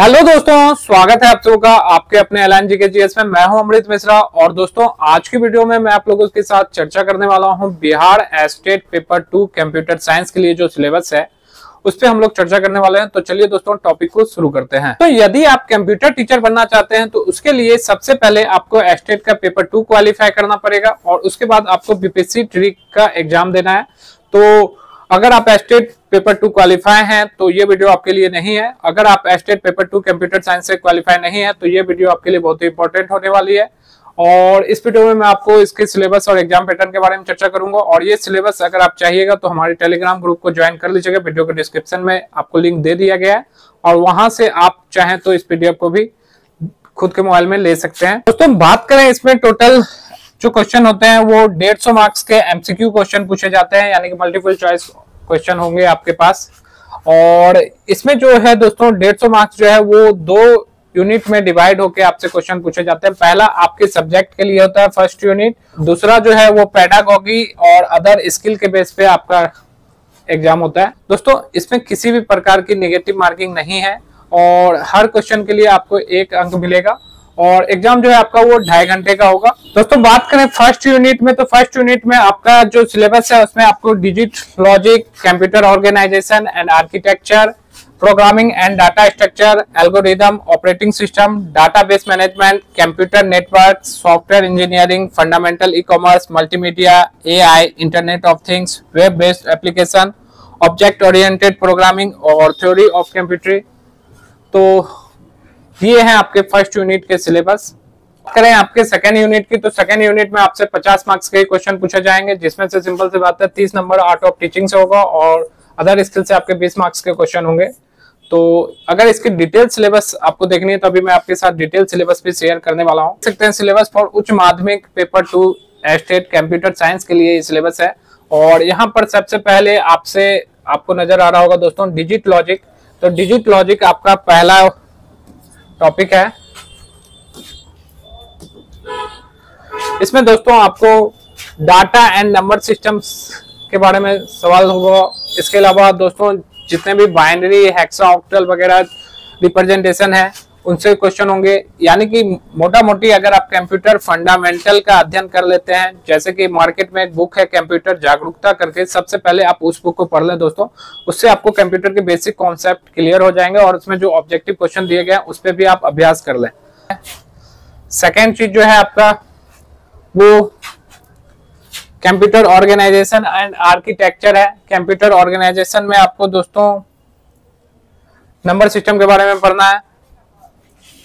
Hello दोस्तों, स्वागत है आप सबका आपके अपने एलएनजी के जीएस में। मैं हूं अमृत मिश्रा और दोस्तों आज की वीडियो में मैं आप लोगों के साथ चर्चा करने वाला हूं Bihar estate paper 2 computer science के लिए जो सिलेबस है उस पर हम लोग चर्चा करने वाले हैं। तो चलिए दोस्तों टॉपिक को शुरू करते हैं। तो यदि आप कंप्यूटर टीचर बनना चाहते हैं तो उसके लिए सबसे पहले आपको एस्टेट का पेपर 2 क्वालिफाई करना पड़ेगा और उसके बाद आपको बीपीएससी ट्रिक का एग्जाम देना है। तो अगर आप एस्टेट पेपर 2 क्वालिफाई हैं तो ये वीडियो आपके लिए नहीं है। अगर आप एस्टेट पेपर 2 कंप्यूटर साइंस से क्वालिफाई नहीं है तो ये वीडियो आपके लिए बहुत ही इंपॉर्टेंट होने वाली है। और इस वीडियो में मैं आपको इसके सिलेबस और एग्जाम पैटर्न के बारे में चर्चा करूंगा। और ये सिलेबस अगर आप चाहिएगा तो हमारे टेलीग्राम ग्रुप को ज्वाइन कर लीजिएगा। वीडियो के डिस्क्रिप्शन में आपको लिंक दे दिया गया है और वहां से आप चाहें तो इस पीडीएफ को भी खुद के मोबाइल में ले सकते हैं। दोस्तों बात करें इसमें टोटल जो क्वेश्चन होते हैं वो 150 मार्क्स के एमसीक्यू क्वेश्चन पूछे जाते हैं, यानी कि मल्टीपल चॉइस क्वेश्चन होंगे आपके पास। और इसमें जो है दोस्तों 150 मार्क्स जो है वो 2 यूनिट में डिवाइड होकर आपसे क्वेश्चन पूछे जाते हैं। पहला आपके सब्जेक्ट के लिए होता है फर्स्ट यूनिट, दूसरा जो है वो पेडागॉगी और अदर स्किल के बेस पे आपका एग्जाम होता है। दोस्तों इसमें किसी भी प्रकार की नेगेटिव मार्किंग नहीं है और हर क्वेश्चन के लिए आपको 1 अंक मिलेगा और एग्जाम जो है आपका वो 2.5 घंटे का होगा। दोस्तों बात करें फर्स्ट यूनिट में तो फर्स्ट यूनिट में आपका जो सिलेबस है उसमें आपको digit logic, computer organisation and architecture, programming and data structure, algorithm, operating system, database management, computer network, software engineering, fundamental e commerce, multimedia, AI, internet of things, web based application, object oriented programming और theory of computer. तो ये है आपके first unit के syllabus. करें आपके second unit की तो सेकेंड यूनिट में आपसे 50 मार्क्स के क्वेश्चन पूछे जाएंगे, जिसमें से सिंपल सी बात है 30 नंबर आर्ट ऑफ टीचिंग से होगा और अदर स्किल से आपके 20 मार्क्स के क्वेश्चन होंगे। तो अगर इसकी डिटेल सिलेबस आपको देखनी है तो अभी मैं आपके साथ डिटेल सिलेबस भी शेयर करने वाला हूँ। देख सकते हैं सिलेबस फॉर उच्च माध्यमिक पेपर 2 एस्टेट कंप्यूटर साइंस के लिए ये सिलेबस है। और यहाँ पर सबसे पहले आपको नजर आ रहा होगा दोस्तों डिजिट लॉजिक। तो डिजिट लॉजिक आपका पहला टॉपिक है। इसमें दोस्तों आपको डाटा एंड नंबर सिस्टम्स के बारे में सवाल होगा। इसके अलावा दोस्तों जितने भी बाइनरी, हेक्साऑक्टल वगैरह रिप्रेजेंटेशन है उनसे क्वेश्चन होंगे। यानी कि मोटा मोटी अगर आप कंप्यूटर फंडामेंटल का अध्ययन कर लेते हैं, जैसे कि मार्केट में एक बुक है कंप्यूटर जागरूकता करके, सबसे पहले आप उस बुक को पढ़ लें दोस्तों। उससे आपको कंप्यूटर के बेसिक कॉन्सेप्ट क्लियर हो जाएंगे और उसमें जो ऑब्जेक्टिव क्वेश्चन दिए गए हैं उस पर भी आप अभ्यास कर लें। सेकेंड चीज जो है आपका वो कंप्यूटर ऑर्गेनाइजेशन एंड आर्किटेक्चर है। कंप्यूटर ऑर्गेनाइजेशन में आपको दोस्तों नंबर सिस्टम के बारे में पढ़ना है,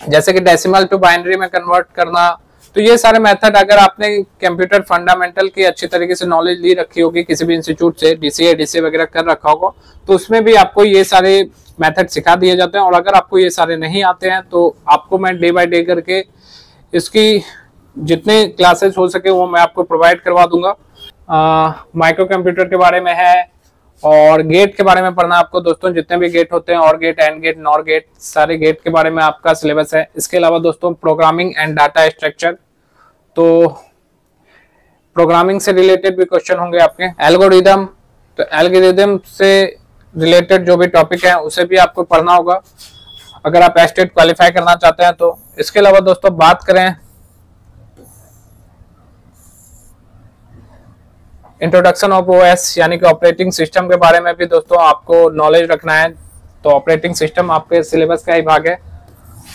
जैसे कि डेसिमल टू बाइनरी में कन्वर्ट करना। तो ये सारे मेथड अगर आपने कंप्यूटर फंडामेंटल की अच्छी तरीके से नॉलेज ली रखी होगी किसी भी इंस्टीट्यूट से, डीसीए वगैरह कर रखा होगा, तो उसमें भी आपको ये सारे मेथड सिखा दिए जाते हैं। और अगर आपको ये सारे नहीं आते हैं तो आपको मैं डे बाय डे करके इसकी जितने क्लासेस हो सके वो मैं आपको प्रोवाइड करवा दूंगा। माइक्रो कंप्यूटर के बारे में है और गेट के बारे में पढ़ना आपको दोस्तों, जितने भी गेट होते हैं, or gate, and gate, nor gate, सारे गेट के बारे में आपका सिलेबस है। इसके अलावा दोस्तों प्रोग्रामिंग एंड डाटा स्ट्रक्चर, तो प्रोग्रामिंग से रिलेटेड भी क्वेश्चन होंगे आपके। एल्गोरिदम, तो एल्गोरिदम से रिलेटेड जो भी टॉपिक है उसे भी आपको पढ़ना होगा अगर आप एस्टेट क्वालिफाई करना चाहते हैं तो। इसके अलावा दोस्तों बात करें इंट्रोडक्शन ऑफ ओएस यानी कि ऑपरेटिंग सिस्टम के बारे में भी दोस्तों आपको नॉलेज रखना है। तो ऑपरेटिंग सिस्टम आपके सिलेबस का ही भाग है,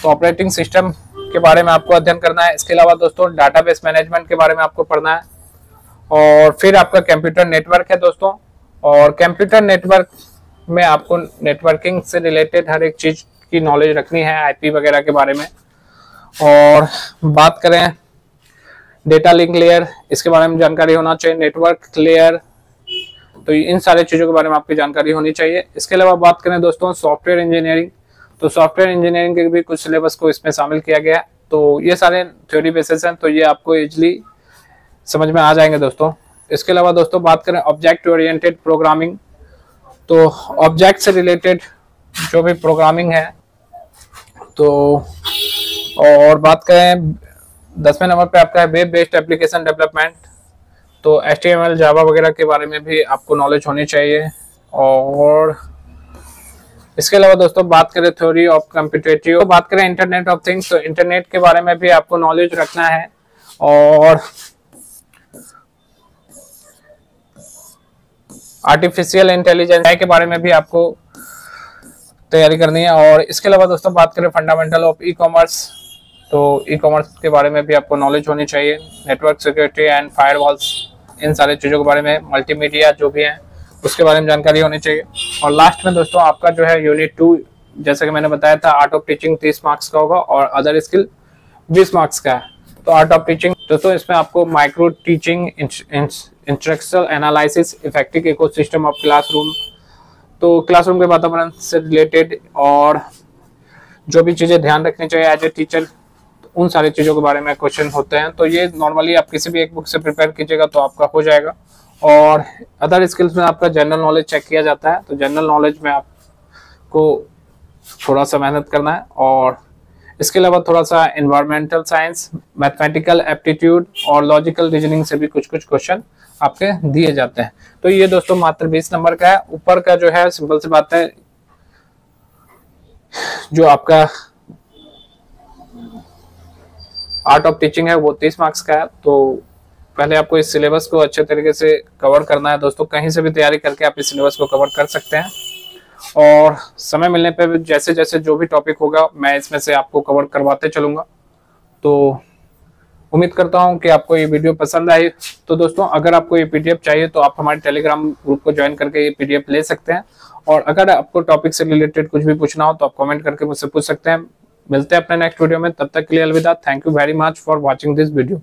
तो ऑपरेटिंग सिस्टम के बारे में आपको अध्ययन करना है। इसके अलावा दोस्तों डाटाबेस मैनेजमेंट के बारे में आपको पढ़ना है। और फिर आपका कंप्यूटर नेटवर्क है दोस्तों, और कंप्यूटर नेटवर्क में आपको नेटवर्किंग से रिलेटेड हर एक चीज की नॉलेज रखनी है, आईपी वगैरह के बारे में। और बात करें डेटा लिंक लेयर, इसके बारे में जानकारी होना चाहिए। नेटवर्क लेयर, तो इन सारे चीजों के बारे में आपकी जानकारी होनी चाहिए। इसके अलावा बात करें दोस्तों सॉफ्टवेयर इंजीनियरिंग, तो सॉफ्टवेयर इंजीनियरिंग के भी कुछ सिलेबस को इसमें शामिल किया गया है। तो ये सारे थ्योरी बेसिस हैं, तो ये आपको इजिली समझ में आ जाएंगे दोस्तों। इसके अलावा दोस्तों बात करें ऑब्जेक्ट ओरिएंटेड प्रोग्रामिंग, तो ऑब्जेक्ट से रिलेटेड जो भी प्रोग्रामिंग है। तो और बात करें 10वें नंबर पे आपका है वेब बेस्ड एप्लीकेशन डेवलपमेंट, तो HTML, जावा वगैरह के बारे में भी आपको नॉलेज होनी चाहिए। और इसके अलावा दोस्तों बात करें थ्योरी ऑफ कंप्यूटेटिव, तो बात करें इंटरनेट ऑफ थिंग्स, तो इंटरनेट के बारे में भी आपको नॉलेज रखना है और आर्टिफिशियल इंटेलिजेंस के बारे में भी आपको तैयारी करनी है। और इसके अलावा दोस्तों बात करें फंडामेंटल ऑफ ई कॉमर्स, तो ई कॉमर्स के बारे में भी आपको नॉलेज होनी चाहिए। नेटवर्क सिक्योरिटी एंड फायरवॉल्स, इन सारे चीज़ों के बारे में, मल्टीमीडिया जो भी है उसके बारे में जानकारी होनी चाहिए। और लास्ट में दोस्तों आपका जो है यूनिट 2, जैसे कि मैंने बताया था, आर्ट ऑफ टीचिंग 30 मार्क्स का होगा और अदर स्किल 20 मार्क्स का है। तो आर्ट ऑफ टीचिंग दोस्तों इसमें आपको micro teaching, instructional analysis, effective ecosystem of classroom, तो क्लासरूम के वातावरण से रिलेटेड और जो भी चीज़ें ध्यान रखनी चाहिए एज ए टीचर, उन सारी चीज़ों के बारे में क्वेश्चन होते हैं। तो ये नॉर्मली आप किसी भी एक बुक से प्रिपेयर कीजिएगा तो आपका हो जाएगा। और अदर स्किल्स में आपका जनरल नॉलेज चेक किया जाता है, तो जनरल नॉलेज में आपको थोड़ा सा मेहनत करना है। और इसके अलावा थोड़ा सा एनवायरमेंटल साइंस, मैथमेटिकल एप्टीट्यूड और लॉजिकल रीजनिंग से भी कुछ कुछ क्वेश्चन आपके दिए जाते हैं। तो ये दोस्तों मात्र 20 नंबर का है। ऊपर का जो है सिंपल सी बात है, जो आपका आर्ट ऑफ टीचिंग है वो 30 मार्क्स का है। तो पहले आपको इस सिलेबस को अच्छे तरीके से कवर करना है दोस्तों। कहीं से भी तैयारी करके आप इस सिलेबस को कवर कर सकते हैं और समय मिलने पे जैसे जैसे जो भी टॉपिक होगा मैं इसमें से आपको कवर करवाते चलूंगा। तो उम्मीद करता हूं कि आपको ये वीडियो पसंद आई। तो दोस्तों अगर आपको ये पीडीएफ चाहिए तो आप हमारे टेलीग्राम ग्रुप को ज्वाइन करके ये पीडीएफ ले सकते हैं। और अगर आपको टॉपिक से रिलेटेड कुछ भी पूछना हो तो आप कमेंट करके मुझसे पूछ सकते हैं। मिलते हैं अपने नेक्स्ट वीडियो में, तब तक के लिए अलविदा। Thank you very much for watching this video.